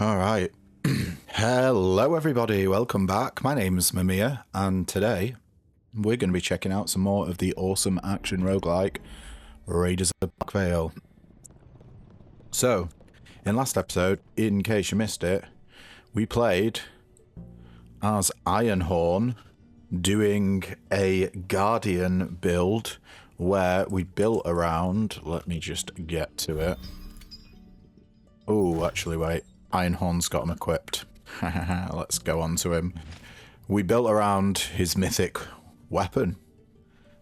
All right. Hello, everybody. Welcome back. My name's Mamiya, and today we're going to be checking out some more of the awesome action roguelike Raiders of Blackveil. So, in last episode, in case you missed it, we played as Ironhorn doing a Guardian build where we built around... Let me just get to it. Oh, actually, wait. Ironhorn's got him equipped. Let's go on to him. We built around his mythic weapon.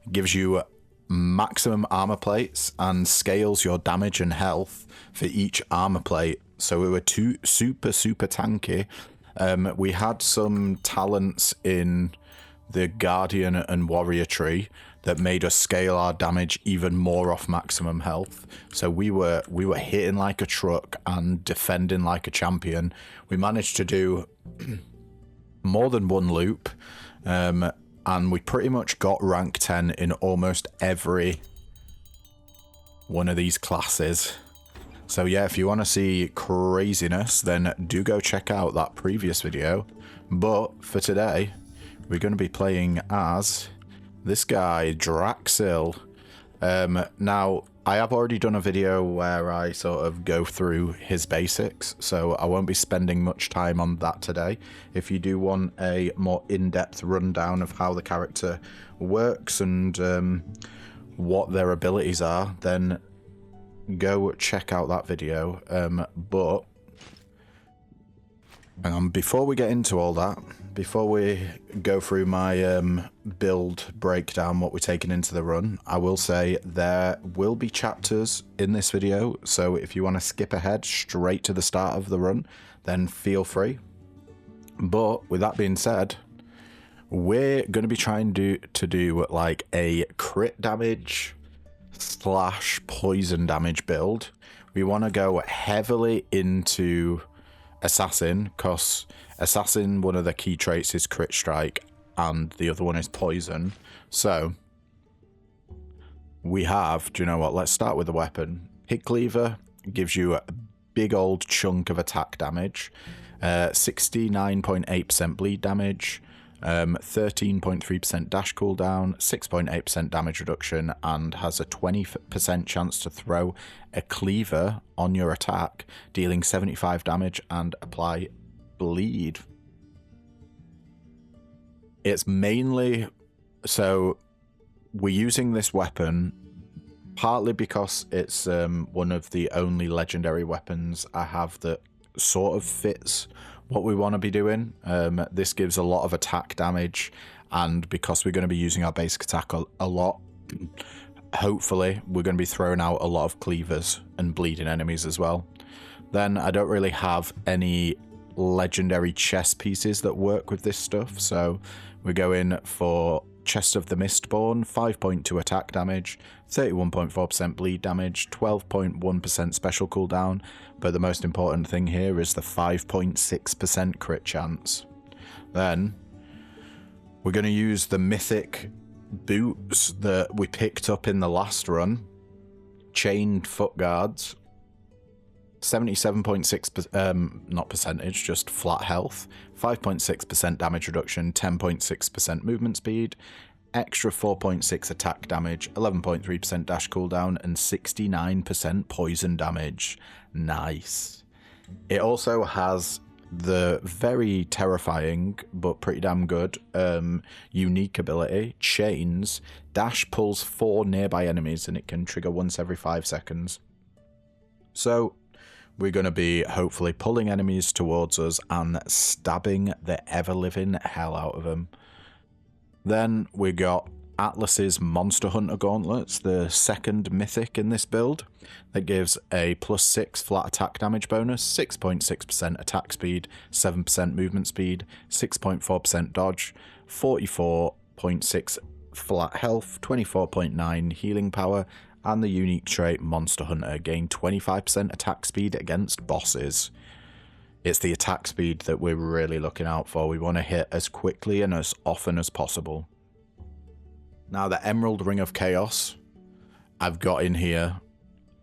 It gives you maximum armor plates and scales your damage and health for each armor plate. So we were super tanky. We had some talents in the Guardian and Warrior tree that made us scale our damage even more off maximum health. So we were hitting like a truck and defending like a champion. We managed to do more than one loop, and we pretty much got rank 10 in almost every one of these classes. So yeah, if you want to see craziness, then do go check out that previous video. But for today, we're going to be playing as this guy, Draxil. Now, I have already done a video where I sort of go through his basics, so I won't be spending much time on that today. If you do want a more in-depth rundown of how the character works and what their abilities are, then go check out that video. But before we get into all that, before we go through my build breakdown, what we're taking into the run, I will say there will be chapters in this video, so if you want to skip ahead straight to the start of the run, then feel free. But with that being said, we're going to be trying to do like a crit damage / poison damage build. We want to go heavily into Assassin, because Assassin, one of the key traits is crit strike and the other one is poison. So we have, do you know what, let's start with the weapon. Hit Cleaver gives you a big old chunk of attack damage, 69.8% bleed damage, 13.3% dash cooldown, 6.8% damage reduction, and has a 20% chance to throw a cleaver on your attack, dealing 75 damage and apply bleed. It's mainly... So, we're using this weapon partly because it's one of the only legendary weapons I have that sort of fits what we want to be doing. This gives a lot of attack damage, and because we're going to be using our basic attack a lot, hopefully we're going to be throwing out a lot of cleavers and bleeding enemies as well. Then I don't really have any legendary chest pieces that work with this stuff, so we're going for Chest of the Mistborn, 5.2 attack damage, 31.4% bleed damage, 12.1% special cooldown, but the most important thing here is the 5.6% crit chance. Then we're going to use the mythic boots that we picked up in the last run, chained foot guards, 77.6%, not percentage, just flat health, 5.6% damage reduction, 10.6% movement speed, extra 4.6 attack damage, 11.3% dash cooldown, and 69% poison damage. Nice. It also has the very terrifying but pretty damn good unique ability, Chains. Dash pulls 4 nearby enemies and it can trigger once every 5 seconds. So we're going to be hopefully pulling enemies towards us and stabbing the ever-living hell out of them. Then we got Atlas's Monster Hunter Gauntlets, the second mythic in this build, that gives a +6 flat attack damage bonus, 6.6% attack speed, 7% movement speed, 6.4% dodge, 44.6 flat health, 24.9 healing power, and the unique trait Monster Hunter gain 25% attack speed against bosses. It's the attack speed that we're really looking out for. We want to hit as quickly and as often as possible. Now, the Emerald Ring of Chaos I've got in here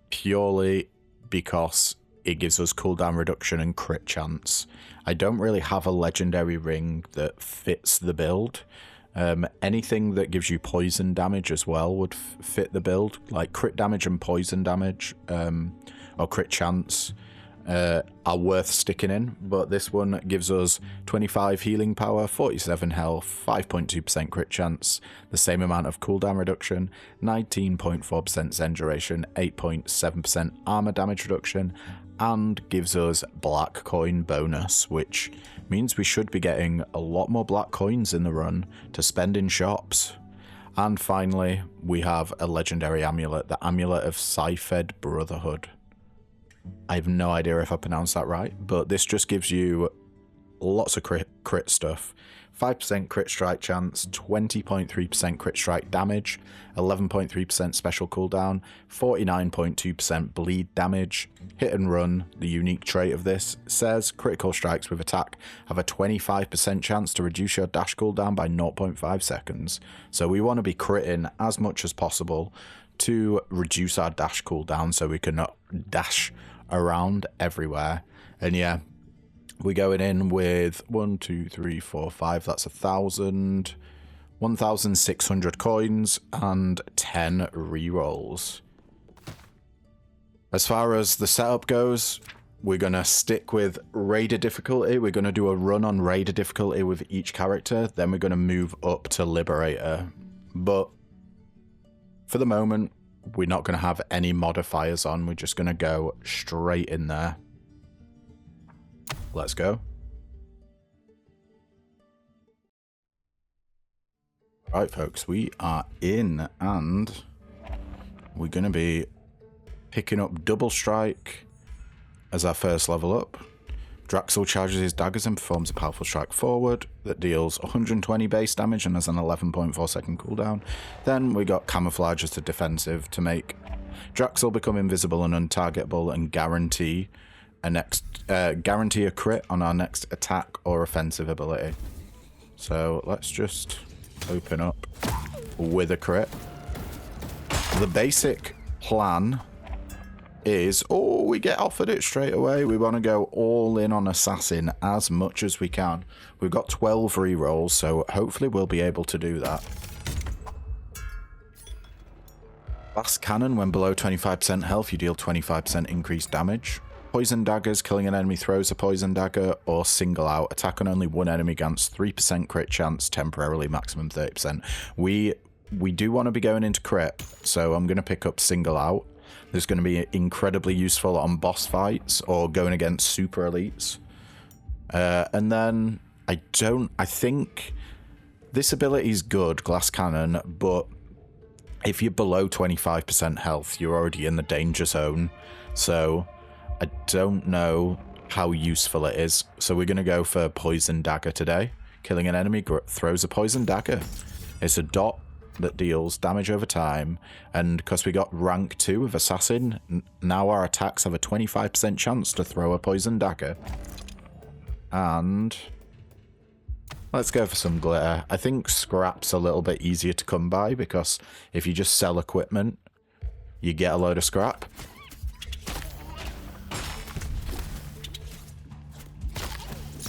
purely because it gives us cooldown reduction and crit chance. I don't really have a legendary ring that fits the build. Anything that gives you poison damage as well would fit the build, like crit damage and poison damage, or crit chance, are worth sticking in, but this one gives us 25 healing power, 47 health, 5.2% crit chance, the same amount of cooldown reduction, 19.4% zen duration, 8.7% armor damage reduction, and gives us black coin bonus, which means we should be getting a lot more black coins in the run to spend in shops. And finally, we have a legendary amulet, the Amulet of Scythed Brotherhood. I have no idea if I pronounced that right, but this just gives you lots of crit stuff. 5% crit strike chance, 20.3% crit strike damage, 11.3% special cooldown, 49.2% bleed damage. Hit and run, the unique trait of this, says critical strikes with attack have a 25% chance to reduce your dash cooldown by 0.5 seconds. So we want to be critting as much as possible to reduce our dash cooldown so we can dash around everywhere. And yeah, we're going in with 1, 2, 3, 4, 5. That's 1,600 coins and 10 rerolls. As far as the setup goes, we're going to stick with Raider difficulty. We're going to do a run on Raider difficulty with each character. Then we're going to move up to Liberator. But for the moment, we're not going to have any modifiers on. We're just going to go straight in there. Let's go. Right, folks, we are in, and we're going to be picking up Double Strike as our first level up. Draxel charges his daggers and performs a powerful strike forward that deals 120 base damage and has an 11.4 second cooldown. Then we got Camouflage as the defensive to make Draxel become invisible and untargetable and guarantee a crit on our next attack or offensive ability. So let's just open up with a crit. The basic plan is, we get offered it straight away. We want to go all in on Assassin as much as we can. We've got 12 rerolls, so hopefully we'll be able to do that. Glass Cannon, when below 25% health, you deal 25% increased damage. Poison Daggers, killing an enemy throws a poison dagger, or single out, attack on only one enemy grants 3% crit chance, temporarily maximum 30%. We do want to be going into crit, so I'm going to pick up single out. This is going to be incredibly useful on boss fights or going against super elites. And then I think this ability is good, Glass Cannon, but if you're below 25% health, you're already in the danger zone. So I don't know how useful it is. So we're going to go for Poison Dagger today. Killing an enemy throws a Poison Dagger. It's a dot that deals damage over time, and because we got rank 2 of Assassin, now our attacks have a 25% chance to throw a Poison Dagger. And let's go for some glitter. I think scrap's a little bit easier to come by, because if you just sell equipment, you get a load of scrap.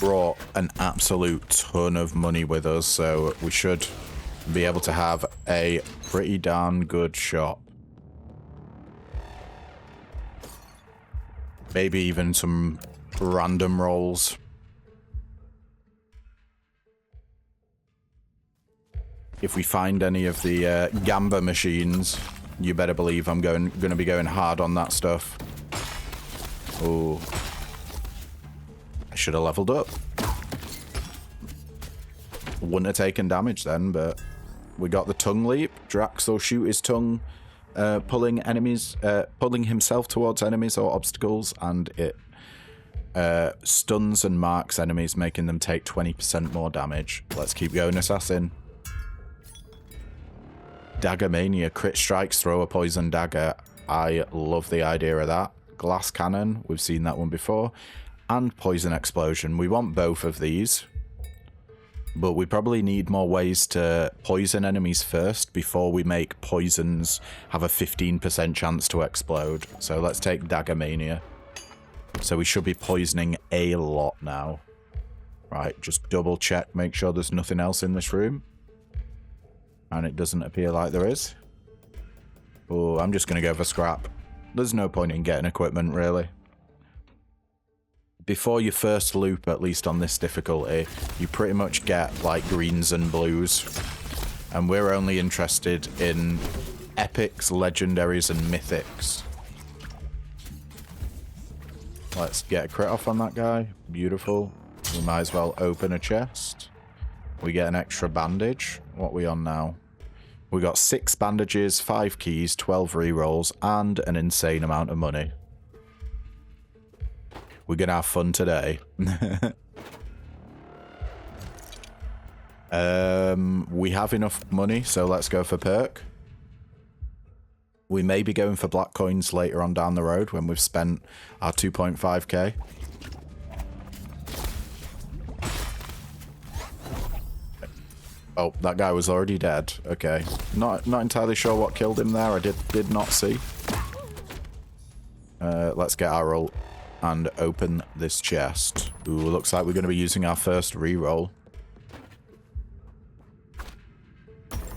Brought an absolute ton of money with us, so we should be able to have a pretty darn good shop. Maybe even some random rolls. If we find any of the Gamba machines, you better believe I'm going to be going hard on that stuff. Oh, I should have leveled up. Wouldn't have taken damage then, but we got the tongue leap. Drax will shoot his tongue, pulling himself towards enemies or obstacles, and it stuns and marks enemies, making them take 20% more damage. Let's keep going, Assassin. Dagger Mania, crit strikes, throw a poison dagger. I love the idea of that. Glass Cannon, we've seen that one before. And Poison Explosion. We want both of these, but we probably need more ways to poison enemies first before we make poisons have a 15% chance to explode. So let's take Dagger Mania. So we should be poisoning a lot now. Right, just double check, make sure there's nothing else in this room. And it doesn't appear like there is. Oh, I'm just going to go for scrap. There's no point in getting equipment, really. Before your first loop, at least on this difficulty, you pretty much get, like, greens and blues. And we're only interested in epics, legendaries, and mythics. Let's get a crit off on that guy. Beautiful. We might as well open a chest. We get an extra bandage. What are we on now? We got 6 bandages, 5 keys, 12 rerolls, and an insane amount of money. We're gonna have fun today. We have enough money, so let's go for perk. We may be going for black coins later on down the road when we've spent our 2.5k. Oh, that guy was already dead. Okay. Not entirely sure what killed him there. I did not see. Let's get our ult and open this chest. Ooh, looks like we're going to be using our first reroll.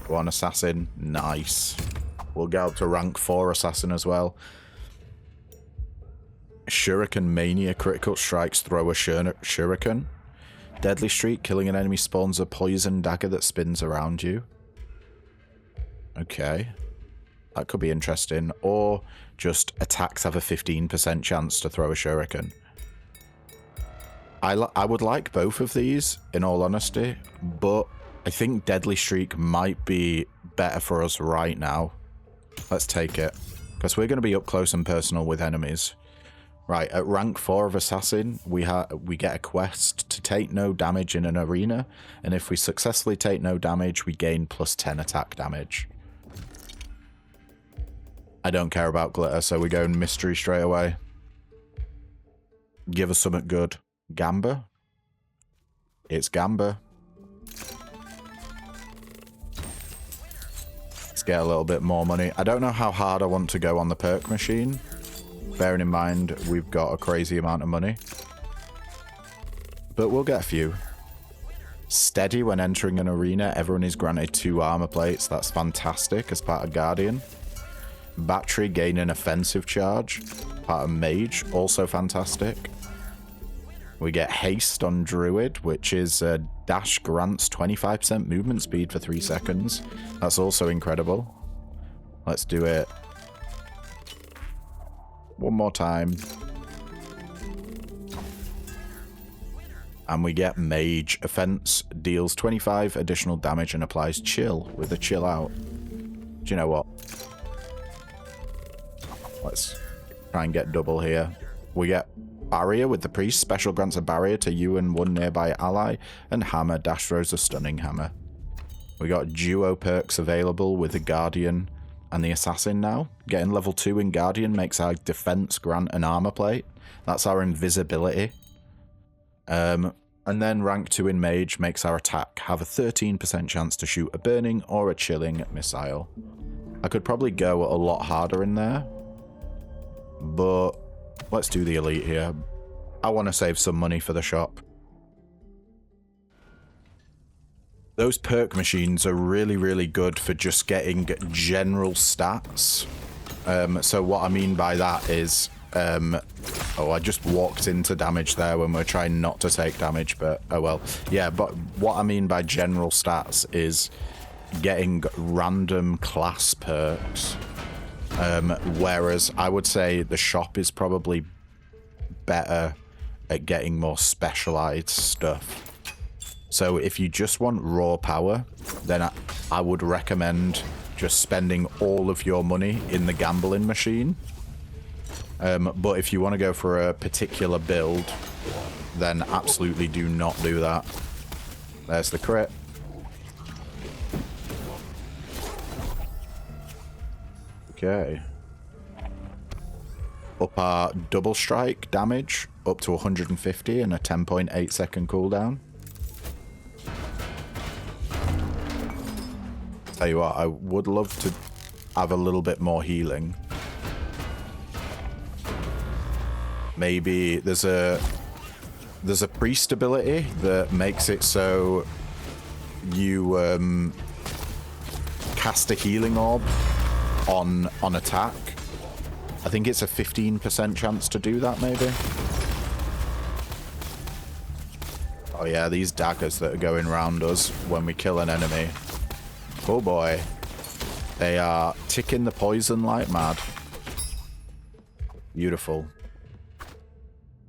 Go on, assassin. Nice. We'll go up to rank 4 assassin as well. Shuriken Mania. Critical strikes throw a shuriken. Deadly Streak. Killing an enemy spawns a poison dagger that spins around you. Okay. That could be interesting. Or just attacks have a 15% chance to throw a shuriken. I would like both of these, in all honesty. But I think Deadly Streak might be better for us right now. Let's take it. Because we're going to be up close and personal with enemies. Right, at rank 4 of Assassin, we get a quest to take no damage in an arena, and if we successfully take no damage, we gain plus 10 attack damage. I don't care about glitter, so we go in mystery straight away. Give us something good. Gamba? It's Gamba. Let's get a little bit more money. I don't know how hard I want to go on the perk machine. Bearing in mind, we've got a crazy amount of money. But we'll get a few. Steady when entering an arena. Everyone is granted 2 armor plates. That's fantastic as part of Guardian. Battery, gain an offensive charge. Part of Mage. Also fantastic. We get Haste on Druid, which is dash grants 25% movement speed for 3 seconds. That's also incredible. Let's do it. One more time. And we get Mage. Offense deals 25 additional damage and applies chill with a chill out. Do you know what? Let's try and get double here. We get Barrier with the Priest. Special grants a barrier to you and 1 nearby ally. And Hammer. Dash throws a stunning hammer. We got duo perks available with the Guardian and the Assassin now. Getting level 2 in Guardian makes our defense grant an armor plate. That's our invisibility. And then rank 2 in Mage makes our attack have a 13% chance to shoot a burning or a chilling missile. I could probably go a lot harder in there. But let's do the elite here. I want to save some money for the shop. Those perk machines are really, really good for just getting general stats. So what I mean by that is... oh, I just walked into damage there when we're trying not to take damage, but oh well. Yeah, but what I mean by general stats is getting random class perks. Whereas I would say the shop is probably better at getting more specialized stuff. So if you just want raw power, then I would recommend just spending all of your money in the gambling machine. But if you want to go for a particular build, then absolutely do not do that. There's the crit. Okay. Up our double strike damage up to 150 and a 10.8 second cooldown. Tell you what, I would love to have a little bit more healing. Maybe there's a priest ability that makes it so you cast a healing orb on attack. I think it's a 15% chance to do that, maybe. Oh yeah, these daggers that are going around us when we kill an enemy. Oh boy. They are ticking the poison like mad. Beautiful.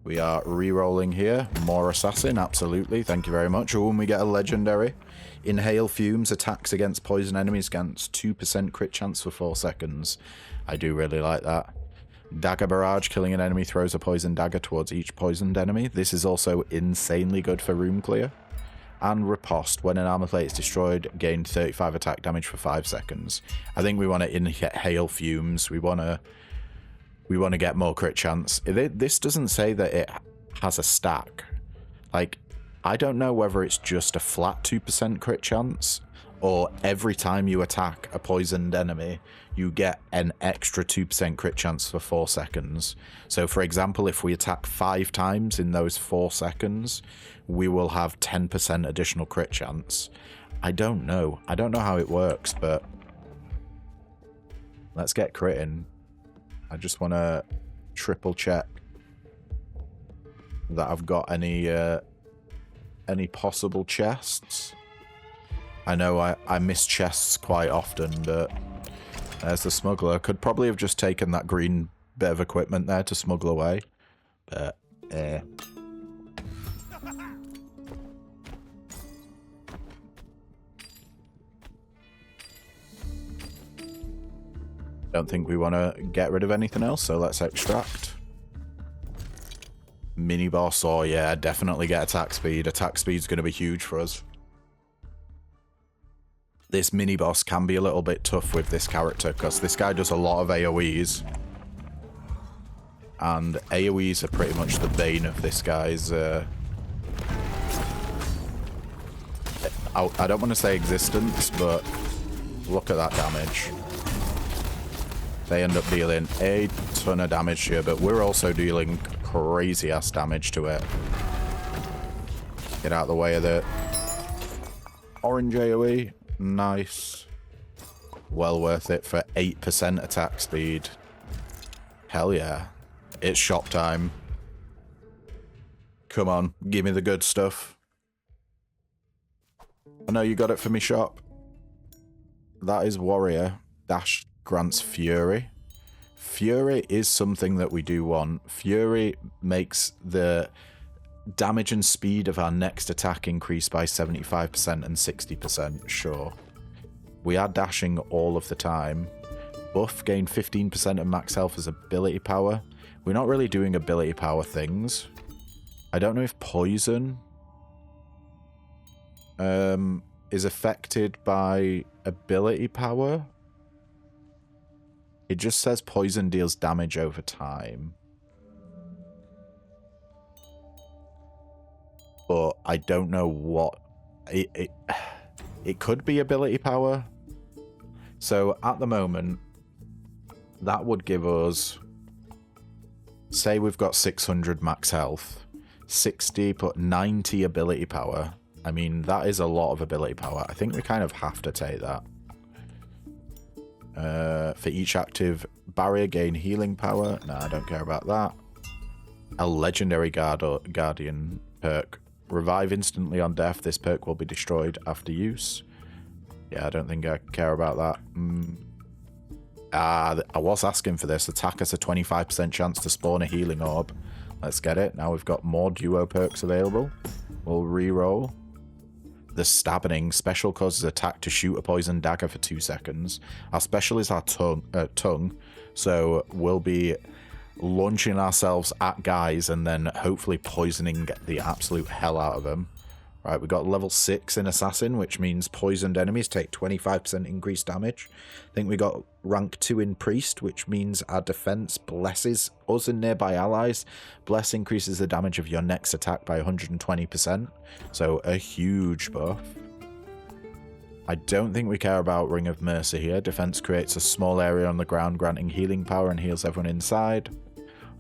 We are re-rolling here. More assassin, absolutely. Thank you very much. Oh, and we get a legendary. Inhale fumes, attacks against poison enemies against 2% crit chance for 4 seconds. I do really like that. Dagger barrage, killing an enemy throws a poison dagger towards each poisoned enemy. This is also insanely good for room clear. And riposte, when an armor plate is destroyed, gain 35 attack damage for 5 seconds. I think we want to inhale fumes. We want to get more crit chance. This doesn't say that it has a stack. Like, I don't know whether it's just a flat 2% crit chance, or every time you attack a poisoned enemy, you get an extra 2% crit chance for 4 seconds. So, for example, if we attack 5 times in those 4 seconds, we will have 10% additional crit chance. I don't know. I don't know how it works, but let's get critting. I just want to triple check that I've got any possible chests. I know I miss chests quite often, but there's the smuggler. Could probably have just taken that green bit of equipment there to smuggle away, but don't think we want to get rid of anything else, so let's extract. Mini boss, oh yeah, definitely get attack speed. Attack speed's going to be huge for us. This mini boss can be a little bit tough with this character, because this guy does a lot of AoEs. And AoEs are pretty much the bane of this guy's... I don't want to say existence, but look at that damage. They end up dealing a ton of damage to you, but we're also dealing crazy ass damage to it. Get out of the way of the orange AoE. Nice. Well worth it for 8% attack speed. Hell yeah. It's shop time. Come on, give me the good stuff. I know you got it for me, shop. That is warrior. Dash grants fury. Fury is something that we do want. Fury makes the damage and speed of our next attack increase by 75% and 60%, sure. We are dashing all of the time. Buff, gain 15% of max health as ability power. We're not really doing ability power things. I don't know if poison is affected by ability power. It just says poison deals damage over time. But I don't know what... It could be ability power. So at the moment, that would give us... Say we've got 600 max health. 60 put 90 ability power. I mean, that is a lot of ability power. I think we kind of have to take that. For each active barrier, gain healing power. No, I don't care about that. A legendary guardian perk. Revive instantly on death. This perk will be destroyed after use. Yeah, I don't think I care about that. I was asking for this. Attack has a 25% chance to spawn a healing orb. Let's get it. Now we've got more duo perks available. We'll re-roll. The Stabbing special causes attack to shoot a poison dagger for 2 seconds. Our special is our tongue, so we'll be launching ourselves at guys and then hopefully poisoning the absolute hell out of them. Right, we got level 6 in Assassin, which means poisoned enemies take 25% increased damage. I think we got rank 2 in Priest, which means our defense blesses us and nearby allies. Bless increases the damage of your next attack by 120%, so a huge buff. I don't think we care about Ring of Mercy here. Defense creates a small area on the ground, granting healing power and heals everyone inside.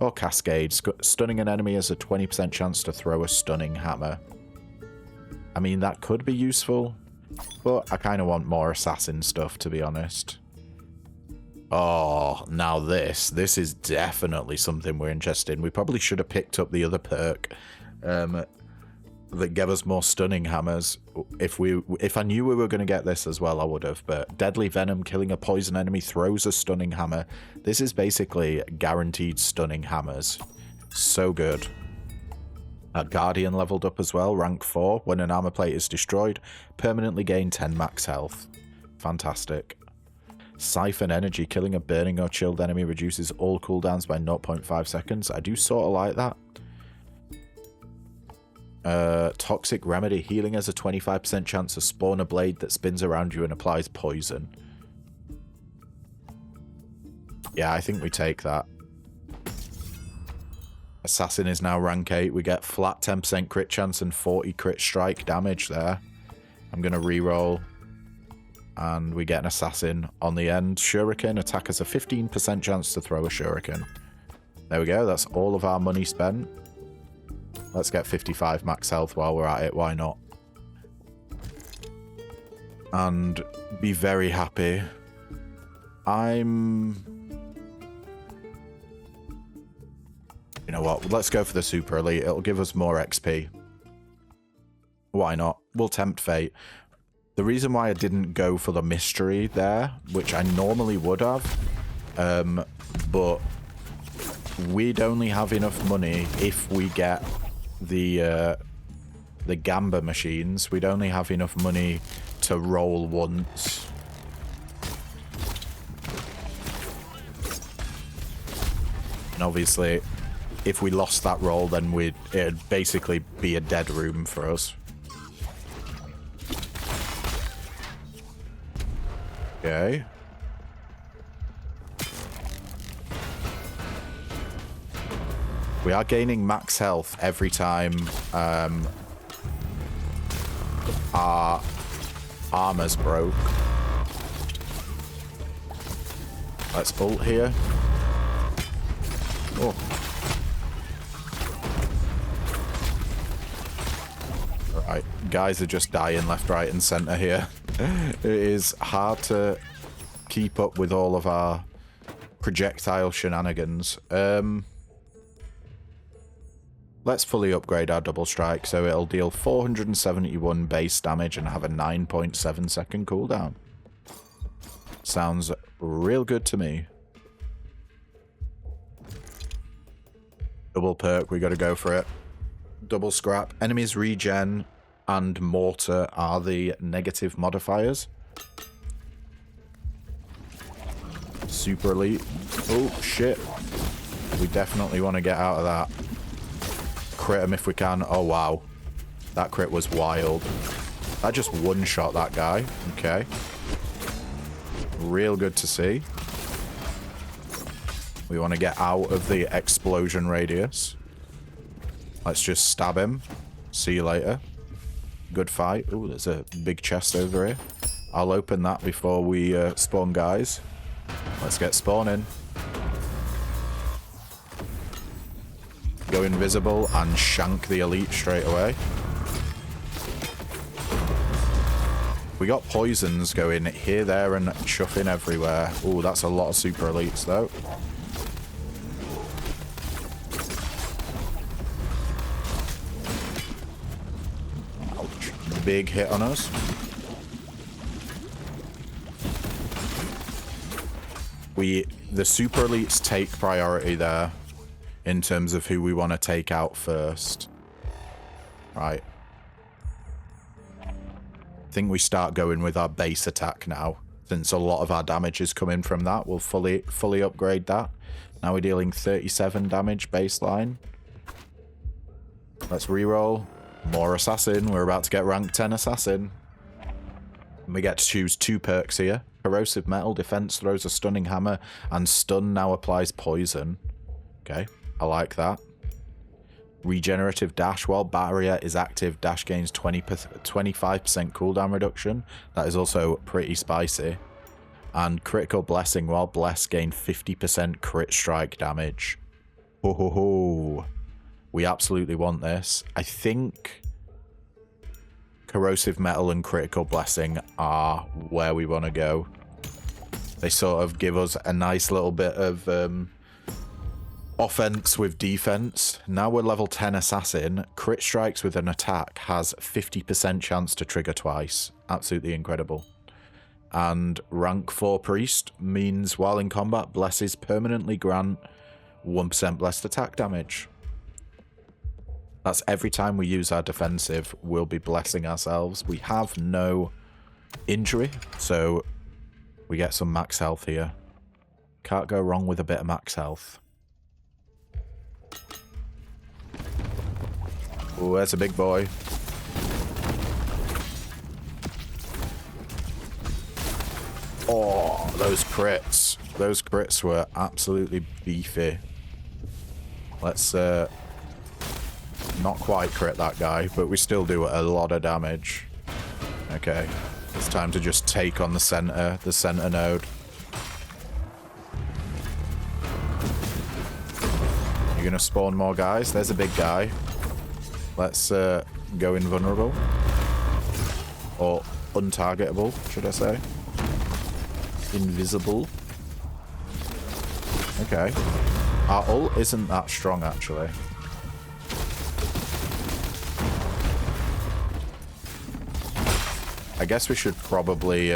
Or Cascade. Stunning an enemy has a 20% chance to throw a stunning hammer. I mean, that could be useful, but I kind of want more assassin stuff, to be honest. Oh, now this is definitely something we're interested in. We probably should have picked up the other perk that gave us more stunning hammers. If I knew we were going to get this as well, I would have. But Deadly Venom, killing a poison enemy throws a stunning hammer. This is basically guaranteed stunning hammers. So good. Our Guardian leveled up as well, rank 4. When an armor plate is destroyed, permanently gain 10 max health. Fantastic. Siphon Energy, killing a burning or chilled enemy reduces all cooldowns by 0.5 seconds. I do sort of like that. Toxic Remedy, healing has a 25% chance to spawn a blade that spins around you and applies poison. Yeah, I think we take that. Assassin is now rank 8. We get flat 10% crit chance and 40 crit strike damage there. I'm going to reroll. And we get an assassin on the end. Shuriken, attack has a 15% chance to throw a shuriken. There we go, that's all of our money spent. Let's get 55 max health while we're at it, why not? And be very happy. You know what, let's go for the Super Elite. It'll give us more XP. Why not? We'll tempt fate. The reason why I didn't go for the mystery there, which I normally would have, but we'd only have enough money if we get the Gamba machines. We'd only have enough money to roll once. And obviously, if we lost that roll, then it'd basically be a dead room for us. Okay. We are gaining max health every time our armor's broke. Let's ult here. Oh. Alright, guys are just dying left, right, and center here. It is hard to keep up with all of our projectile shenanigans. Let's fully upgrade our double strike so it'll deal 471 base damage and have a 9.7 second cooldown. Sounds real good to me. Double perk, we gotta go for it. Double scrap. Enemies regen and mortar are the negative modifiers. Super elite. Oh, shit. We definitely want to get out of that. Crit him if we can. Oh, wow. That crit was wild. That just one-shot that guy. Okay. Real good to see. We want to get out of the explosion radius. Let's just stab him. See you later. Good fight. Oh, there's a big chest over here. I'll open that before we spawn guys. Let's get spawning. Go invisible and shank the elite straight away. We got poisons going here, there, and chuffing everywhere. Oh, that's a lot of super elites, though. Ouch. Big hit on us. The super elites take priority there in terms of who we want to take out first. Right. I think we start going with our base attack now, since a lot of our damage is coming from that. We'll fully upgrade that. Now we're dealing 37 damage baseline. Let's reroll. More assassin. We're about to get rank 10 assassin. And we get to choose 2 perks here. Corrosive metal, defense throws a stunning hammer, and stun now applies poison. Okay, I like that. Regenerative dash, while barrier is active, dash gains 25% cooldown reduction. That is also pretty spicy. And critical blessing, while bless gain 50% crit strike damage. Ho ho ho. We absolutely want this. I think corrosive metal and critical blessing are where we want to go. They sort of give us a nice little bit of offense with defense. Now we're level 10 assassin. Crit strikes with an attack has 50% chance to trigger twice. Absolutely incredible. And rank 4 priest means while in combat, blesses permanently grant 1% blessed attack damage. That's every time we use our defensive, we'll be blessing ourselves. We have no injury, so we get some max health here. Can't go wrong with a bit of max health. Oh, there's a big boy. Oh, those crits. Those crits were absolutely beefy. Let's not quite crit that guy, but we still do a lot of damage. Okay. It's time to just take on the center node. You're gonna spawn more guys? There's a big guy. Let's go invulnerable. Or untargetable, should I say. Invisible. Okay. Our ult isn't that strong, actually. I guess we should probably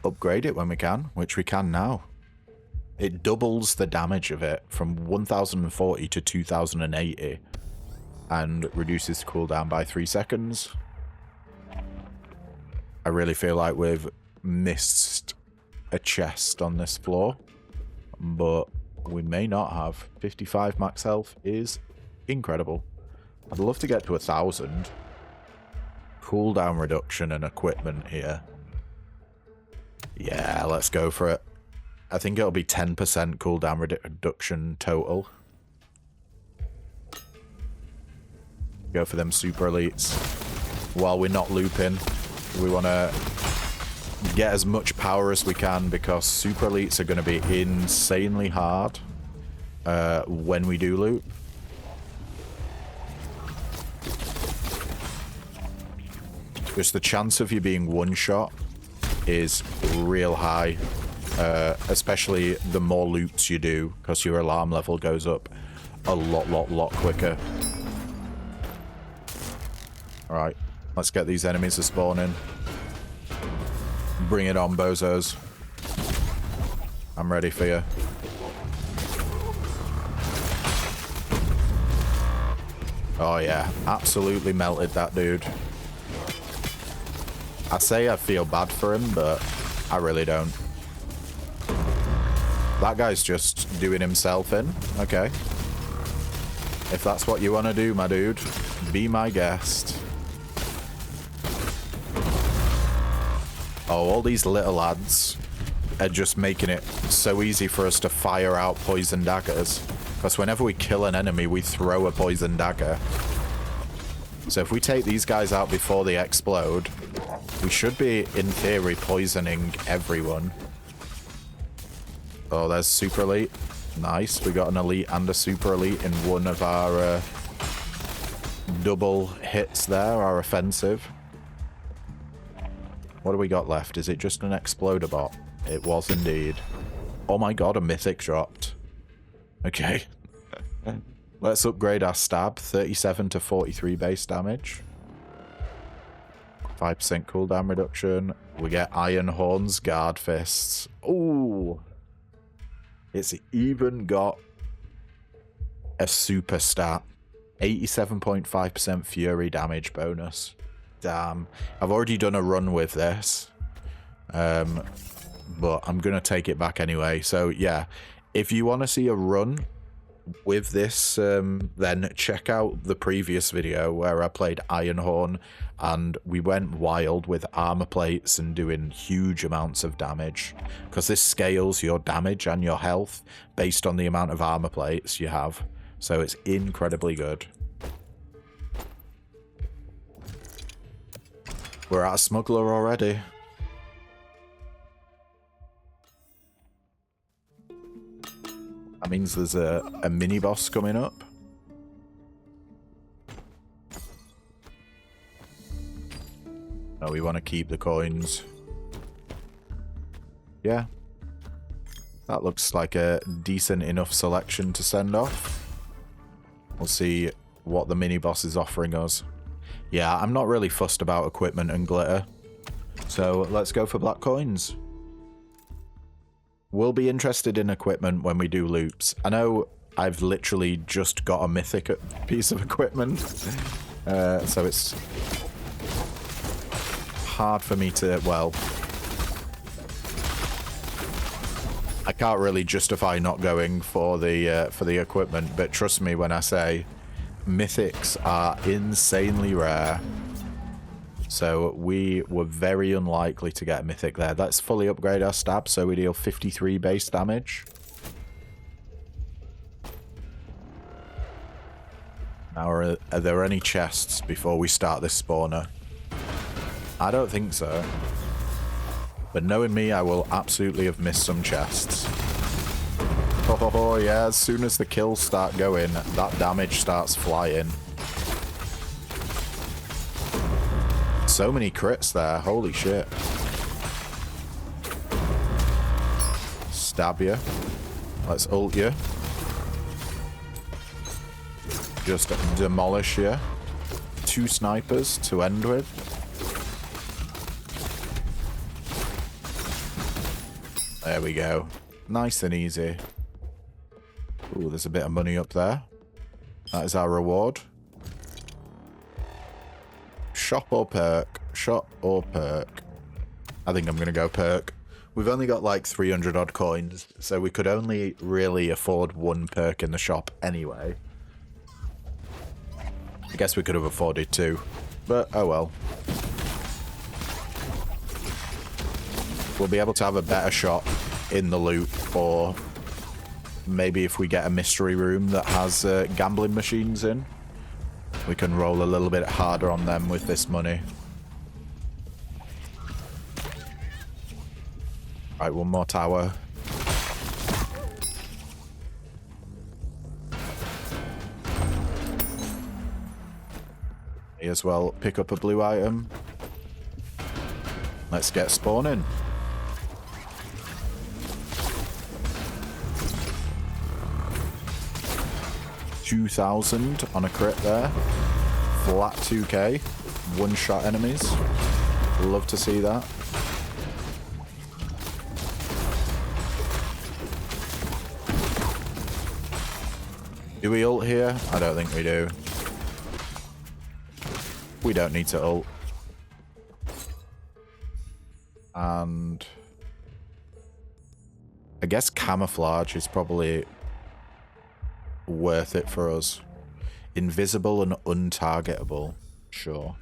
upgrade it when we can, which we can now. It doubles the damage of it from 1040 to 2080 and reduces cooldown by 3 seconds. I really feel like we've missed a chest on this floor, but we may not have. 55 max health is incredible. I'd love to get to 1000. Cooldown reduction and equipment here. Yeah, let's go for it. I think it'll be 10% cooldown reduction total. Go for them super elites. While we're not looping, we want to get as much power as we can because super elites are going to be insanely hard when we do loop. Just the chance of you being one-shot is real high, especially the more loops you do, because your alarm level goes up a lot quicker. Alright, let's get these enemies to spawn in. Bring it on, bozos. I'm ready for you. Oh yeah, absolutely melted that dude. I say I feel bad for him, but I really don't. That guy's just doing himself in. Okay. If that's what you want to do, my dude, be my guest. Oh, all these little lads are just making it so easy for us to fire out poison daggers. Because whenever we kill an enemy, we throw a poison dagger. So if we take these guys out before they explode, we should be, in theory, poisoning everyone. Oh, there's super elite. Nice. We got an elite and a super elite in one of our double hits there, our offensive. What do we got left? Is it just an exploder bot? It was indeed. Oh my god, a mythic dropped. Okay. Let's upgrade our stab. 37 to 43 base damage. 5% cooldown reduction. We get Iron Horns, Guard Fists. Ooh. It's even got a super stat. 87.5% Fury damage bonus. Damn. I've already done a run with this. But I'm going to take it back anyway. So, yeah. If you want to see a run with this, then check out the previous video where I played Ironhorn and we went wild with armor plates and doing huge amounts of damage, because this scales your damage and your health based on the amount of armor plates you have, so it's incredibly good. We're at a smuggler already. That means there's a mini boss coming up. Oh, we want to keep the coins. Yeah. That looks like a decent enough selection to send off. We'll see what the mini boss is offering us. Yeah, I'm not really fussed about equipment and glitter. So let's go for black coins. We'll be interested in equipment when we do loops. I know I've literally just got a mythic piece of equipment. So it's hard for me to, well, I can't really justify not going for the equipment, but trust me when I say mythics are insanely rare. So we were very unlikely to get a mythic there. Let's fully upgrade our stab so we deal 53 base damage. Now, are there any chests before we start this spawner? I don't think so. But knowing me, I will absolutely have missed some chests. Oh yeah, as soon as the kills start going, that damage starts flying. So many crits there, holy shit. Stab you. Let's ult you. Just demolish you. 2 snipers to end with. There we go. Nice and easy. Ooh, there's a bit of money up there. That is our reward. Shop or perk? Shop or perk? I think I'm going to go perk. We've only got like 300 odd coins, so we could only really afford 1 perk in the shop anyway. I guess we could have afforded 2, but oh well. We'll be able to have a better shot in the loot, or maybe if we get a mystery room that has gambling machines in, we can roll a little bit harder on them with this money. Right, 1 more tower. May as well pick up a blue item. Let's get spawning. $2,000 on a crit there. Flat 2k. One-shot enemies. Love to see that. Do we ult here? I don't think we do. We don't need to ult. And I guess camouflage is probably worth it for us. Invisible and untargetable. Sure.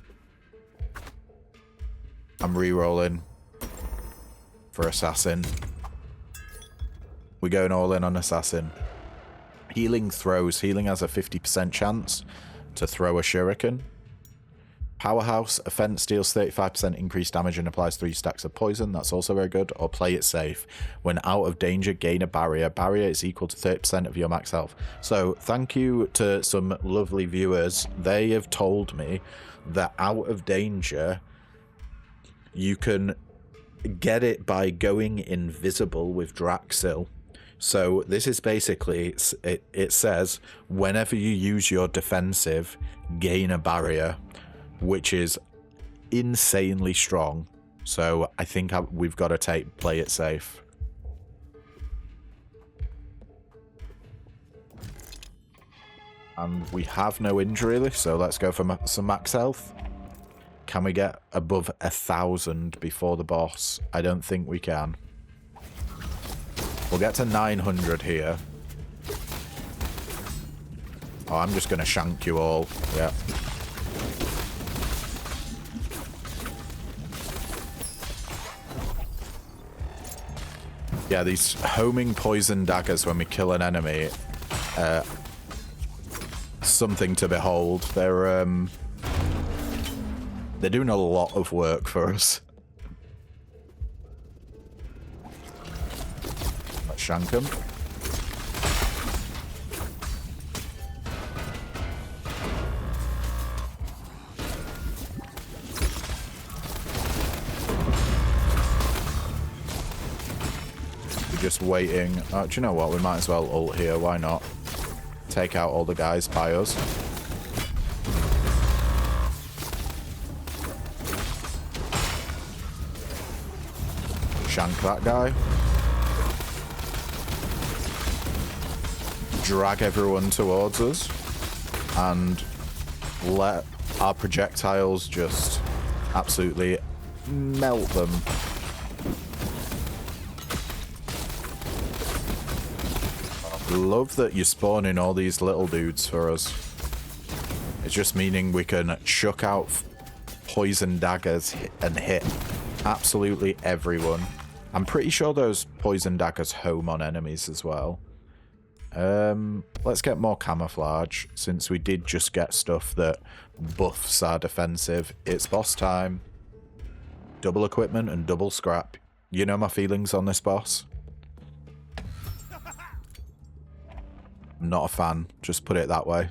I'm re-rolling for assassin. We're going all in on assassin. Healing throws. Healing has a 50% chance to throw a shuriken. Powerhouse. Offense deals 35% increased damage and applies 3 stacks of poison. That's also very good. Or play it safe. When out of danger, gain a barrier. Barrier is equal to 30% of your max health. So thank you to some lovely viewers. They have told me that out of danger, you can get it by going invisible with Draxil. So this is basically, it says, whenever you use your defensive, gain a barrier, which is insanely strong. So I think we've got to play it safe. And we have no injury, so let's go for some max health. Can we get above 1,000 before the boss? I don't think we can. We'll get to 900 here. Oh, I'm just going to shank you all. Yeah. Yeah, these homing poison daggers when we kill an enemy, something to behold. They're doing a lot of work for us. Let's shank them. just waiting. Oh, do you know what? We might as well ult here. Why not? Take out all the guys by us. Shank that guy. Drag everyone towards us. And let our projectiles just absolutely melt them. Love that you're spawning all these little dudes for us. It's just meaning we can chuck out poison daggers and hit absolutely everyone. I'm pretty sure those poison daggers home on enemies as well. Let's get more camouflage, since we did just get stuff that buffs our defensive. It's boss time. Double equipment and double scrap. You know my feelings on this boss. I'm not a fan, just put it that way.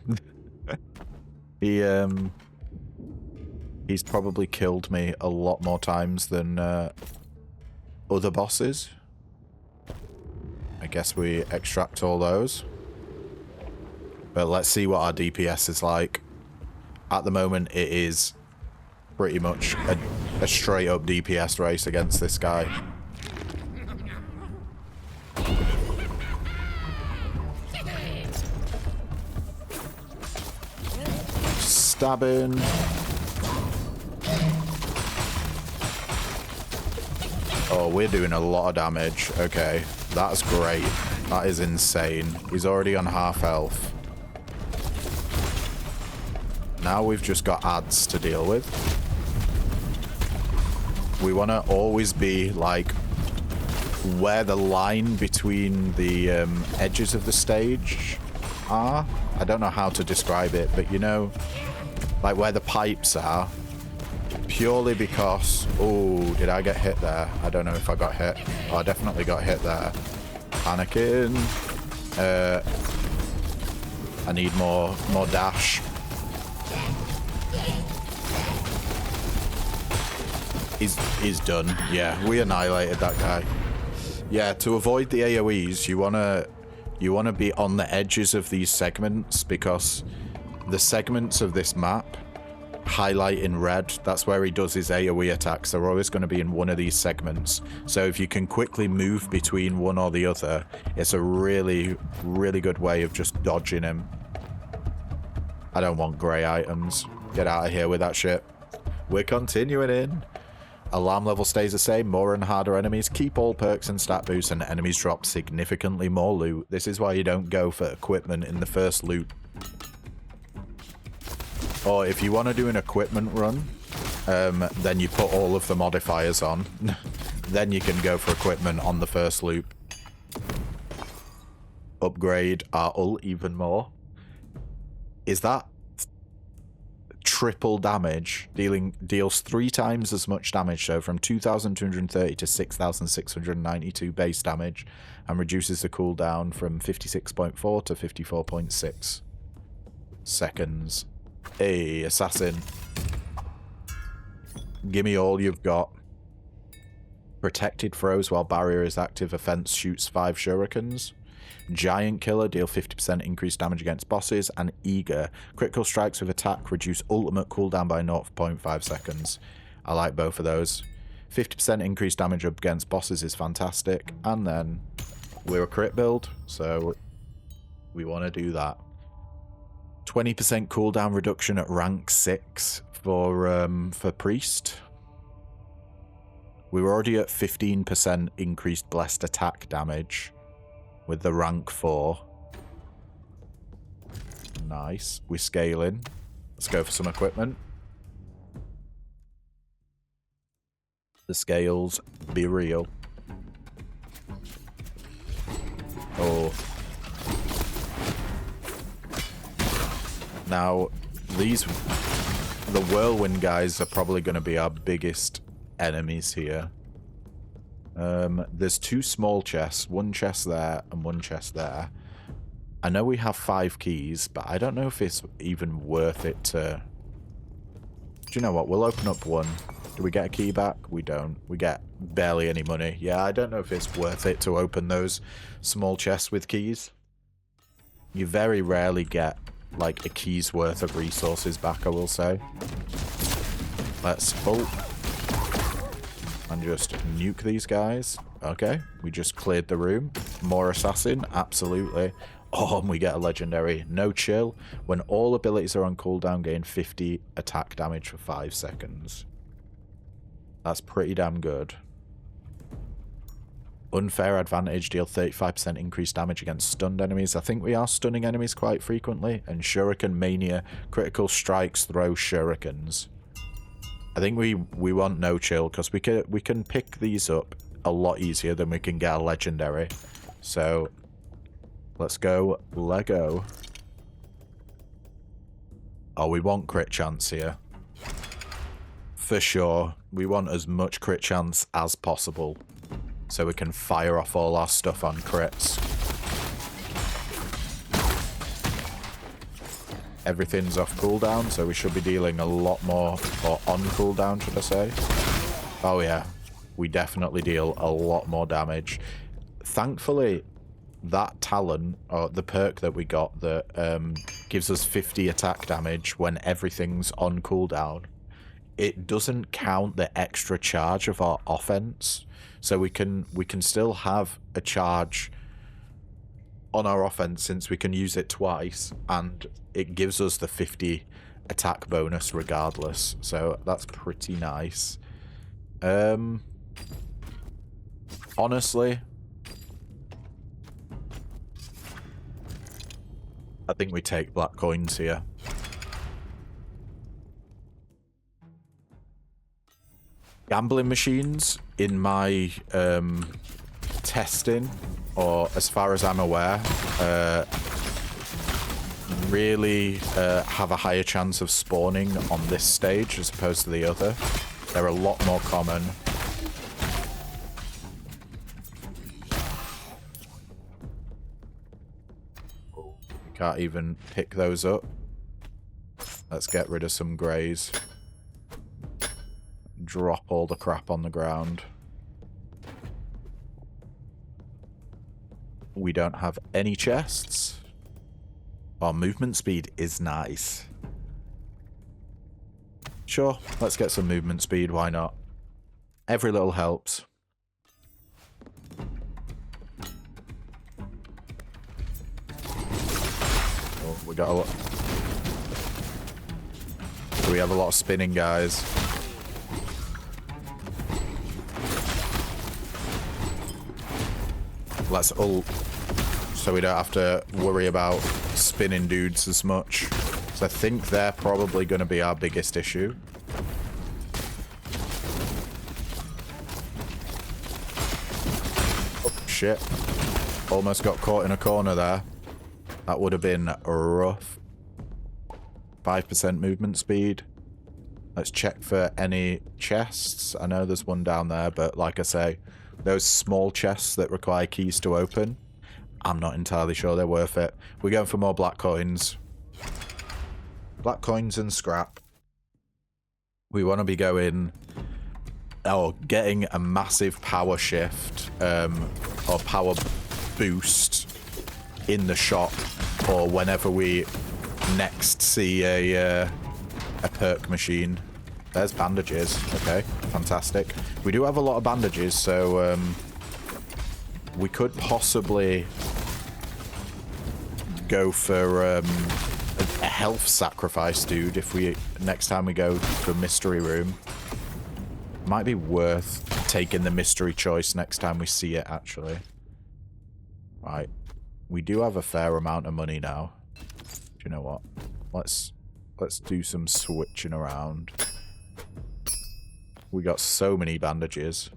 He's probably killed me a lot more times than other bosses. I guess we extract all those. But let's see what our DPS is like. At the moment, it is pretty much a straight up DPS race against this guy. Stabbing. Oh, we're doing a lot of damage. Okay, that's great. That is insane. He's already on half health. Now we've just got ads to deal with. We want to always be like where the line between the edges of the stage are. I don't know how to describe it, but you know, like where the pipes are. Purely because... Oh, did I get hit there? I don't know if I got hit. Oh, I definitely got hit there. Panicking. I need more dash. He's done. Yeah, we annihilated that guy. Yeah, to avoid the AoEs, you wanna be on the edges of these segments, because the segments of this map highlight in red. That's where he does his AoE attacks. They're always going to be in one of these segments. So if you can quickly move between one or the other, it's a really, really good way of just dodging him. I don't want grey items. Get out of here with that shit. We're continuing in. Alarm level stays the same. More and harder enemies. Keep all perks and stat boosts, and enemies drop significantly more loot. This is why you don't go for equipment in the first loot. Or if you want to do an equipment run, then you put all of the modifiers on. Then you can go for equipment on the first loop. Upgrade our ult even more. Is that triple damage? Deals 3 times as much damage, so from 2,230 to 6,692 base damage, and reduces the cooldown from 56.4 to 54.6 seconds. Hey, assassin. Gimme all you've got. Protected throws while barrier is active. Offense shoots 5 shurikens. Giant Killer, deal 50% increased damage against bosses. And Eager, critical strikes with attack reduce ultimate cooldown by 0.5 seconds. I like both of those. 50% increased damage against bosses is fantastic. And then we're a crit build, so we want to do that. 20% cooldown reduction at rank 6 for Priest. We were already at 15% increased blessed attack damage with the rank 4. Nice. We're scaling. Let's go for some equipment. The scales be real. Oh. Now, the whirlwind guys are probably going to be our biggest enemies here. There's 2 small chests, 1 chest there and 1 chest there. I know we have 5 keys, but I don't know if it's even worth it to you know what? We'll open up one. Do we get a key back? We don't. We get barely any money. Yeah, I don't know if it's worth it to open those small chests with keys. You very rarely get, like, a key's worth of resources back, I will say. Let's ult. And just nuke these guys. Okay, we just cleared the room. More assassin? Absolutely. Oh, and we get a legendary. No chill. When all abilities are on cooldown, gain 50 attack damage for 5 seconds. That's pretty damn good. Unfair advantage, deal 35% increased damage against stunned enemies. I think we are stunning enemies quite frequently. And Shuriken Mania, critical strikes throw shurikens. I think we want no chill, because we can pick these up a lot easier than we can get a legendary. So, let's go Lego. Oh, we want crit chance here. For sure. We want as much crit chance as possible, so we can fire off all our stuff on crits. Everything's off cooldown, so we should be dealing a lot more, or on cooldown, should I say. Oh yeah, we definitely deal a lot more damage. Thankfully, that talent, or the perk that we got that gives us 50 attack damage when everything's on cooldown, it doesn't count the extra charge of our offense. So we can still have a charge on our offense since we can use it twice, and it gives us the 50 attack bonus regardless. So that's pretty nice. Honestly, I think we take black coins here. Gambling machines, in my testing, or as far as I'm aware, really have a higher chance of spawning on this stage as opposed to the other. They're a lot more common. You can't even pick those up. Let's get rid of some greys. Drop all the crap on the ground. We don't have any chests. Our movement speed is nice. Sure, let's get some movement speed, why not? Every little helps. Oh, we got a lot. We have a lot of spinning guys. Let's ult, so we don't have to worry about spinning dudes as much. So I think they're probably going to be our biggest issue. Oh, shit. Almost got caught in a corner there. That would have been rough. 5% movement speed. Let's check for any chests. I know there's one down there, but like I say, those small chests that require keys to open, I'm not entirely sure they're worth it. We're going for more black coins. Black coins and scrap. We want to be going... Oh, getting a massive power shift, or power boost in the shop, or whenever we next see a perk machine. There's bandages. Okay, fantastic. We do have a lot of bandages, so we could possibly go for a health sacrifice, dude, if we next time we go to a mystery room. Might be worth taking the mystery choice next time we see it, actually. Right. We do have a fair amount of money now. Do you know what? Let's do some switching around. We got so many bandages.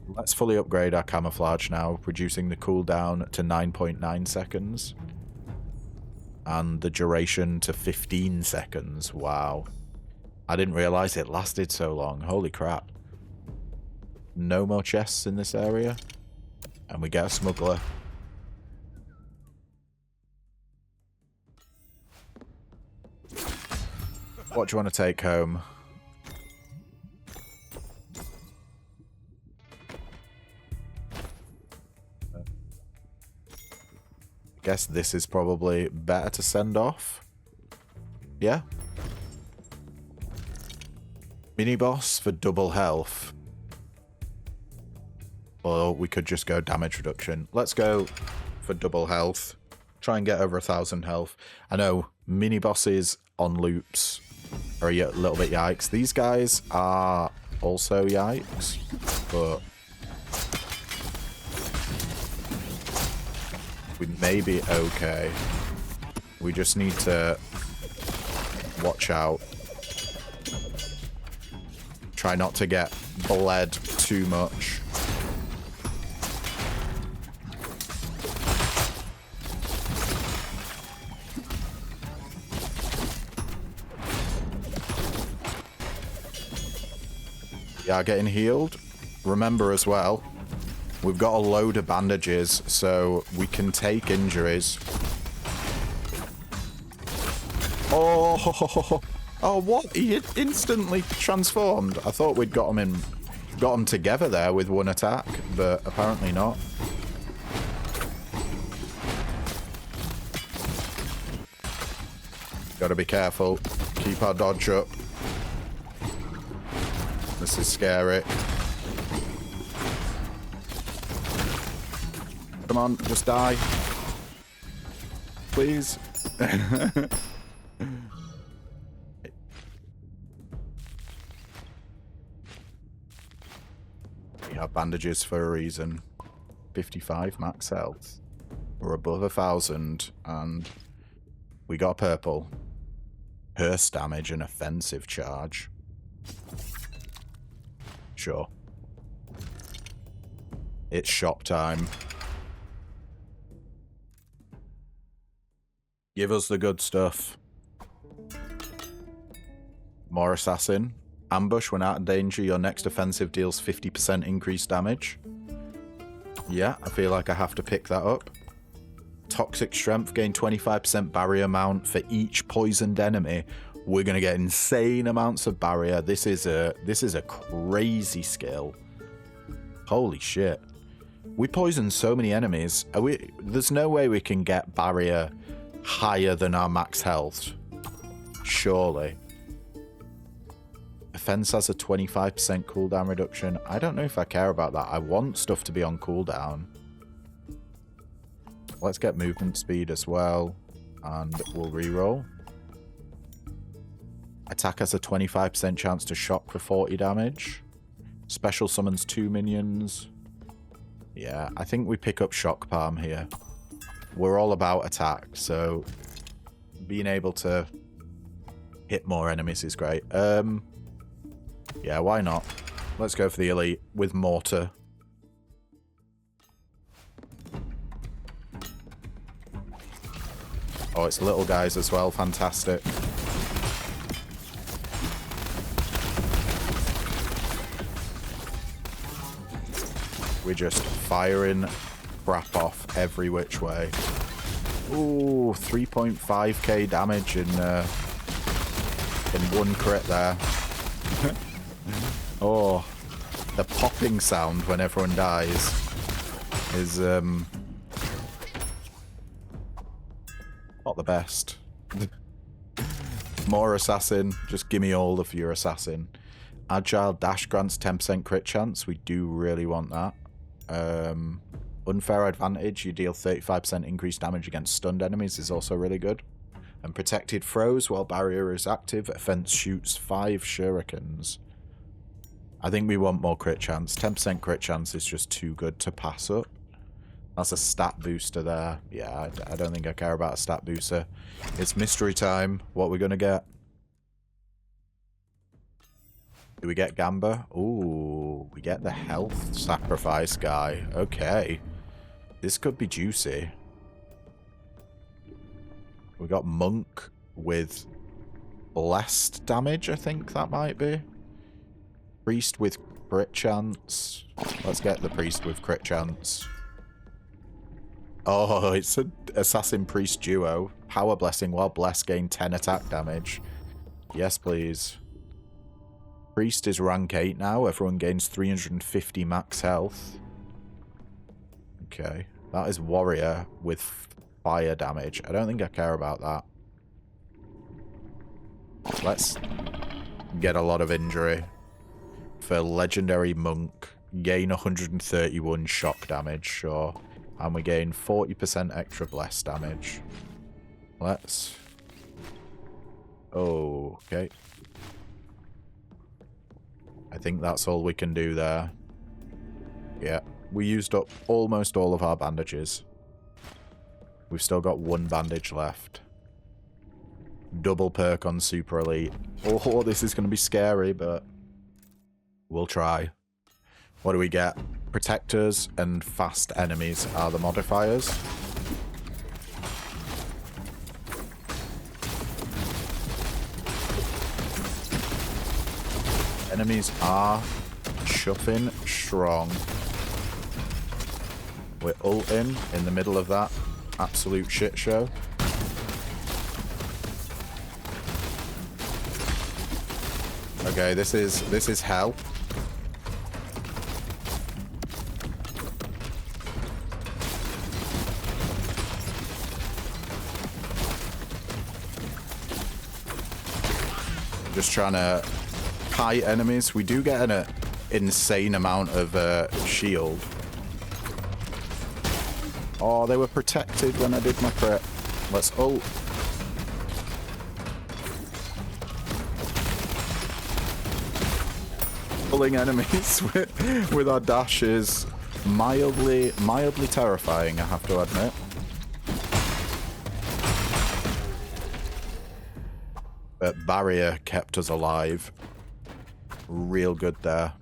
Let's fully upgrade our camouflage now, reducing the cooldown to 9.9 seconds. And the duration to 15 seconds. Wow. I didn't realize it lasted so long. Holy crap. No more chests in this area. And we get a smuggler. What do you want to take home? Guess this is probably better to send off. Yeah. Mini boss for double health. Or we could just go damage reduction. Let's go for double health. Try and get over 1,000 health. I know mini bosses on loops are a little bit yikes. These guys are also yikes, but we may be okay. We just need to watch out. Try not to get bled too much. Yeah, getting healed. Remember as well, we've got a load of bandages, so we can take injuries. Oh, oh, what? He instantly transformed. I thought we'd got him together there with one attack, but apparently not. Gotta be careful. Keep our dodge up. This is scary. Come on, just die. Please. We have bandages for a reason. 55 max health. We're above 1,000 and we got purple. Burst damage and offensive charge. Sure. It's shop time. Give us the good stuff. More assassin. Ambush when out of danger. Your next offensive deals 50% increased damage. Yeah, I feel like I have to pick that up. Toxic strength. Gain 25% barrier mount for each poisoned enemy. We're gonna get insane amounts of barrier. This is a crazy skill. Holy shit. We poisoned so many enemies. There's no way we can get barrier higher than our max health. Surely. Offense has a 25% cooldown reduction. I don't know if I care about that. I want stuff to be on cooldown. Let's get movement speed as well. And we'll reroll. Attack has a 25% chance to shock for 40 damage. Special summons 2 minions. Yeah, I think we pick up Shock Palm here. We're all about attack, so being able to hit more enemies is great. Yeah, why not? Let's go for the elite with Mortar. Oh, it's little guys as well. Fantastic. We're just firing crap off every which way. Ooh, 3.5k damage in one crit there. Oh, the popping sound when everyone dies is not the best. More assassin. Just give me all of your assassin. Agile dash grants 10% crit chance. We do really want that. Unfair advantage. You deal 35% increased damage against stunned enemies is also really good. And protected throws while barrier is active. Offense shoots 5 shurikens. I think we want more crit chance. 10% crit chance is just too good to pass up. That's a stat booster there. Yeah, I don't think I care about a stat booster. It's mystery time. What are we going to get? Do we get Gamba? Ooh, we get the health sacrifice guy. Okay. This could be juicy. We got Monk with blessed damage, I think that might be. Priest with crit chance. Let's get the priest with crit chance. Oh, it's an assassin priest duo. Power blessing while blessed gain 10 attack damage. Yes, please. Priest is rank 8 now. Everyone gains 350 max health. Okay. That is warrior with fire damage. I don't think I care about that. Let's get a lot of injury. For legendary monk, gain 131 shock damage, sure. And we gain 40% extra bless damage. Let's... Oh, okay. I think that's all we can do there. Yeah, we used up almost all of our bandages. We've still got one bandage left. Double perk on Super Elite. Oh, this is going to be scary, but we'll try. What do we get? Protectors and fast enemies are the modifiers. Enemies are chuffing strong. We're ulting in the middle of that absolute shit show. Okay, this is hell. Just trying to kite enemies. We do get an insane amount of shield. Oh, they were protected when I did my crit. Let's ult. Pulling enemies with our dash is mildly terrifying, I have to admit. But barrier kept us alive. Real good there.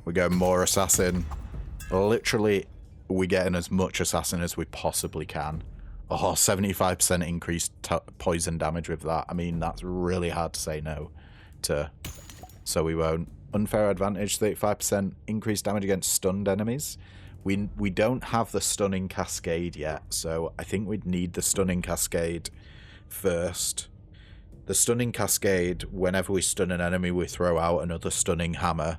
We go more assassin. Literally, we're getting as much assassin as we possibly can. Oh, 75% increased poison damage with that. I mean, that's really hard to say no to. So we won't. Unfair advantage, 35% increased damage against stunned enemies. We don't have the stunning cascade yet, so I think we'd need the stunning cascade first. The stunning cascade, whenever we stun an enemy, we throw out another stunning hammer.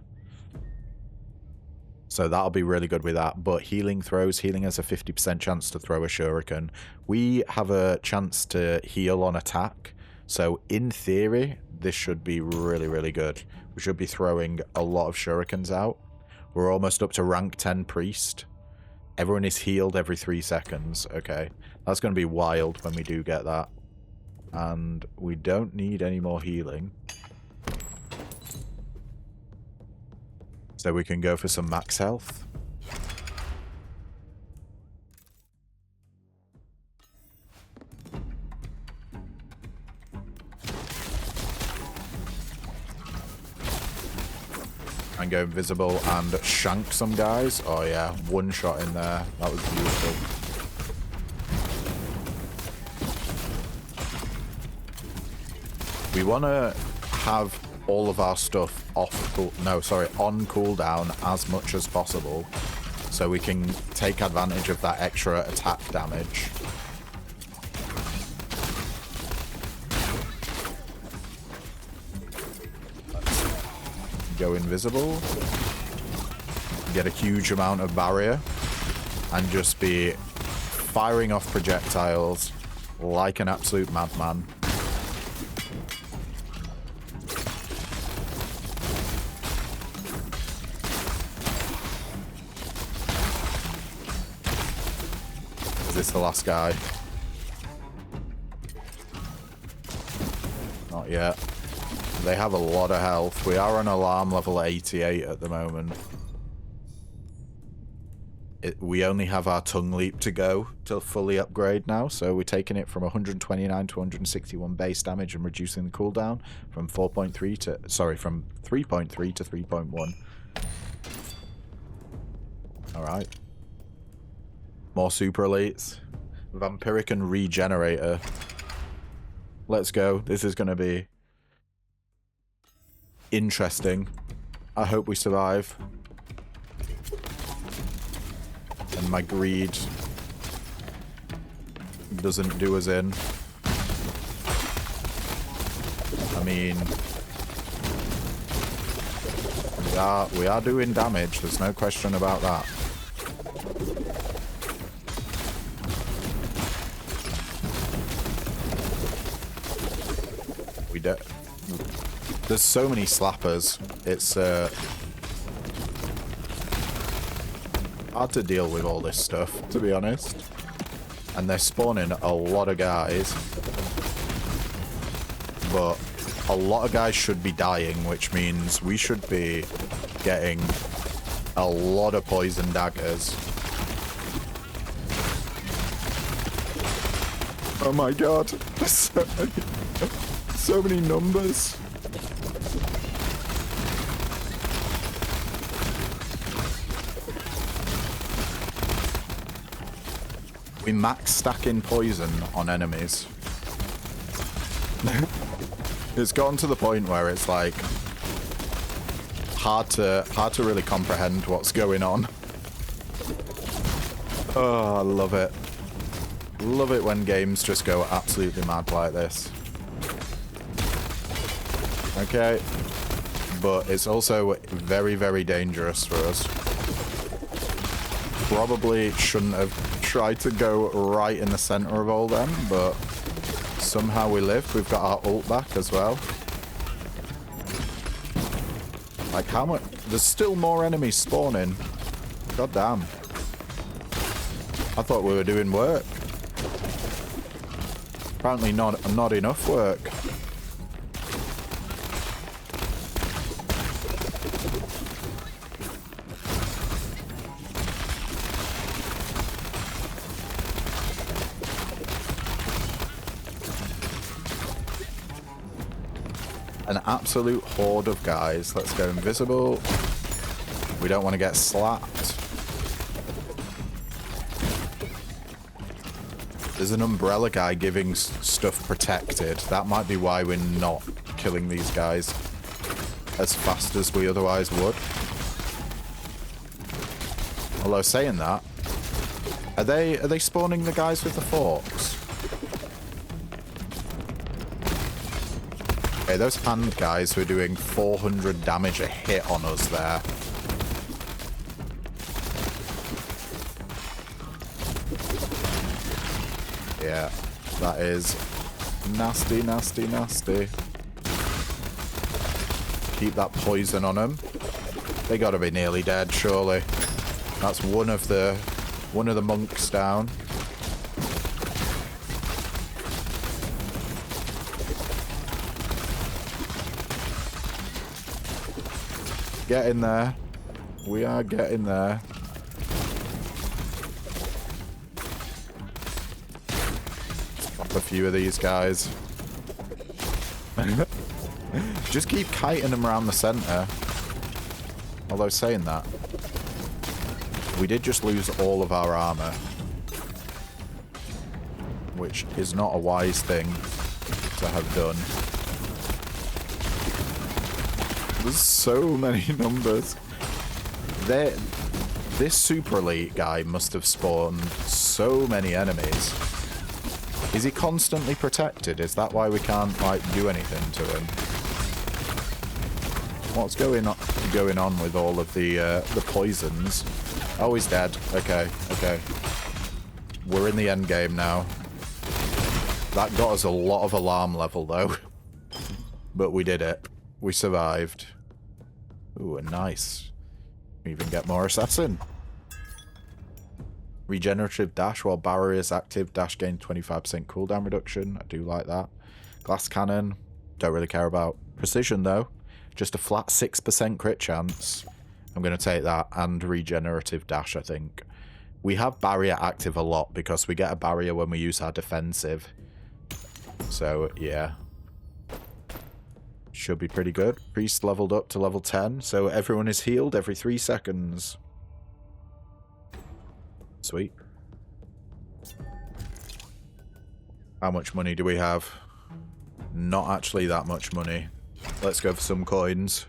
So that'll be really good with that. But healing throws, healing has a 50% chance to throw a shuriken. We have a chance to heal on attack. So in theory, this should be really, really good. We should be throwing a lot of shurikens out. We're almost up to rank 10 priest. Everyone is healed every 3 seconds. Okay, that's going to be wild when we do get that. And we don't need any more healing. So we can go for some max health. And go invisible and shank some guys. Oh yeah, one shot in there. That was beautiful. We want to have all of our stuff on cooldown as much as possible, so we can take advantage of that extra attack damage. Let's go invisible, get a huge amount of barrier, and just be firing off projectiles like an absolute madman. Is this the last guy? Not yet. They have a lot of health. We are on alarm level 88 at the moment. We only have our tongue leap to go to fully upgrade now, so we're taking it from 129 to 161 base damage and reducing the cooldown from 4.3 to from 3.3 to 3.1. All right. More super elites. Vampiric and regenerator. Let's go. This is going to be interesting. I hope we survive. And my greed doesn't do us in. mean, we are doing damage. There's no question about that. There's so many slappers. It's hard to deal with all this stuff, to be honest. And they're spawning a lot of guys. But a lot of guys should be dying, which means we should be getting a lot of poison daggers. Oh my god. So many numbers. We max stacking poison on enemies. It's gotten to the point where it's like hard to really comprehend what's going on. Oh, I love it. Love it when games just go absolutely mad like this. Okay. But it's also very, very dangerous for us. Probably shouldn't have tried to go right in the center of all them, but somehow we lived. We've got our ult back as well. Like, how much? There's still more enemies spawning. God damn. I thought we were doing work. Apparently not enough work. An absolute horde of guys. Let's go invisible. We don't want to get slapped. There's an umbrella guy giving stuff protected. That might be why we're not killing these guys as fast as we otherwise would. Although saying that, are they spawning the guys with the forks? Okay, those hand guys were doing 400 damage a hit on us there. Yeah, that is nasty, nasty, nasty. Keep that poison on them. They gotta be nearly dead, surely. That's one of the monks down. Get in there. We are getting there. Pop a few of these guys. Just keep kiting them around the center. Although saying that, we did just lose all of our armor, which is not a wise thing to have done. There's so many numbers. This super elite guy must have spawned so many enemies. Is he constantly protected? Is that why we can't, like, do anything to him? What's going on with all of the poisons? Oh, he's dead. Okay, okay. We're in the end game now. That got us a lot of alarm level, though. But we did it. We survived. Ooh, nice. We even get more assassin. Regenerative dash while barrier is active. Dash gain 25% cooldown reduction. I do like that. Glass cannon. Don't really care about. Precision, though. Just a flat 6% crit chance. I'm going to take that. And regenerative dash, I think. We have barrier active a lot because we get a barrier when we use our defensive. So, yeah. Should be pretty good. Priest leveled up to level 10, so everyone is healed every 3 seconds. Sweet. How much money do we have? Not actually that much money. Let's go for some coins.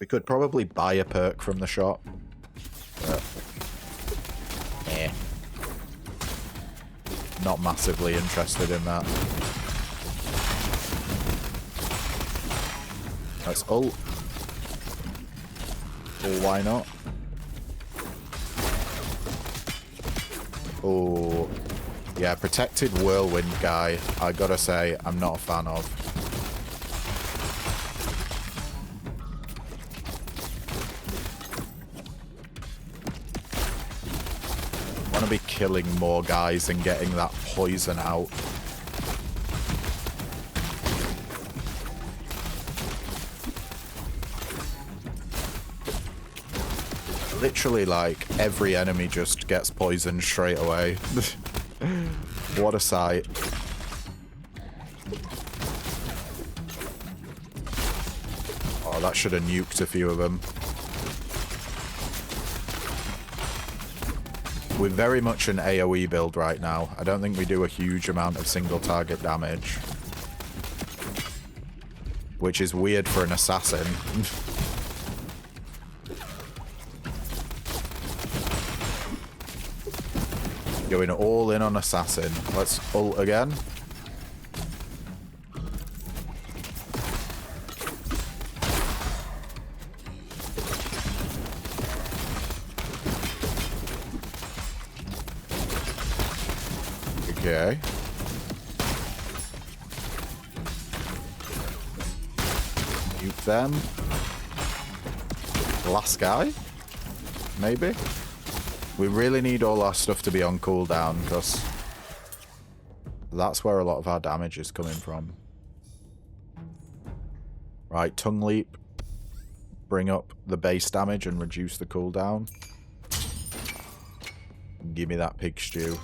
We could probably buy a perk from the shop. But not massively interested in that. Let's ult. Or why not? Oh, yeah, protected whirlwind guy, I gotta say, I'm not a fan of. I want to be killing more guys and getting that poison out. Literally, like, every enemy just gets poisoned straight away. What a sight. Oh, that should have nuked a few of them. We're very much an AoE build right now. I don't think we do a huge amount of single target damage. Which is weird for an assassin. Going all in on assassin. Let's ult again. Okay. Nuke them. Last guy? Maybe? We really need all our stuff to be on cooldown, because that's where a lot of our damage is coming from. Right, tongue leap. Bring up the base damage and reduce the cooldown. Give me that pig stew.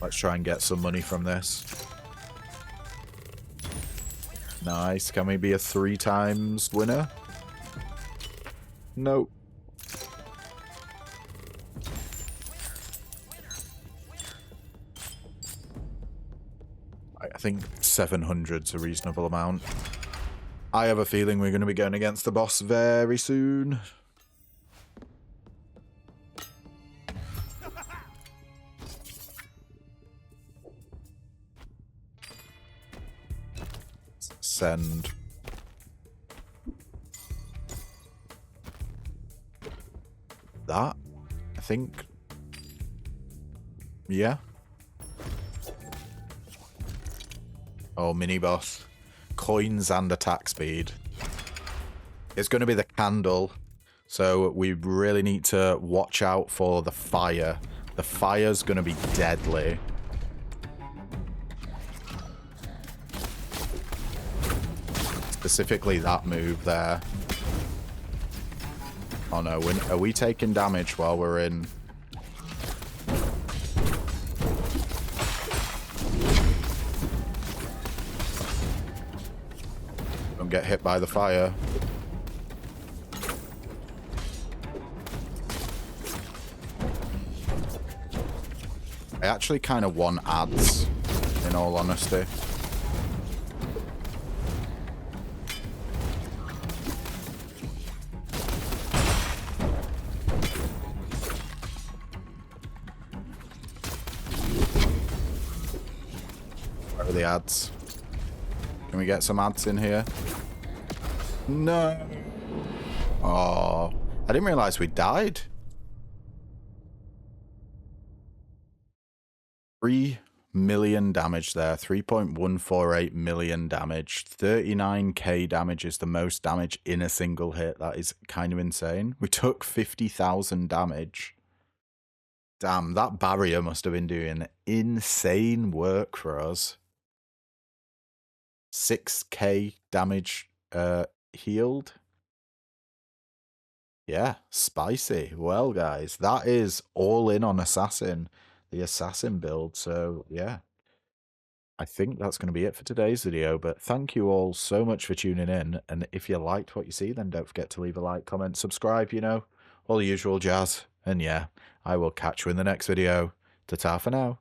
Let's try and get some money from this. Nice. Can we be a 3 times winner? Nope. I think 700's a reasonable amount. I have a feeling we're going to be going against the boss very soon. Send. That, I think. Yeah. Oh, mini boss. Coins and attack speed. It's going to be the candle. So we really need to watch out for the fire. The fire's going to be deadly. Specifically that move there. Oh no, are we taking damage while we're in? Don't get hit by the fire. I actually kind of want ads, in all honesty. Where are the ads? Can we get some ads in here? No. Oh, I didn't realize we died. 3 million damage there. 3.148 million damage. 39k damage is the most damage in a single hit. That is kind of insane. We took 50,000 damage. Damn, that barrier must have been doing insane work for us. 6k damage healed. Yeah, spicy. Well, guys, that is all in on Assassin. The Assassin build. So, yeah. I think that's going to be it for today's video, but thank you all so much for tuning in. And if you liked what you see, then don't forget to leave a like, comment, subscribe, you know, all the usual jazz. And yeah, I will catch you in the next video. Ta-ta for now.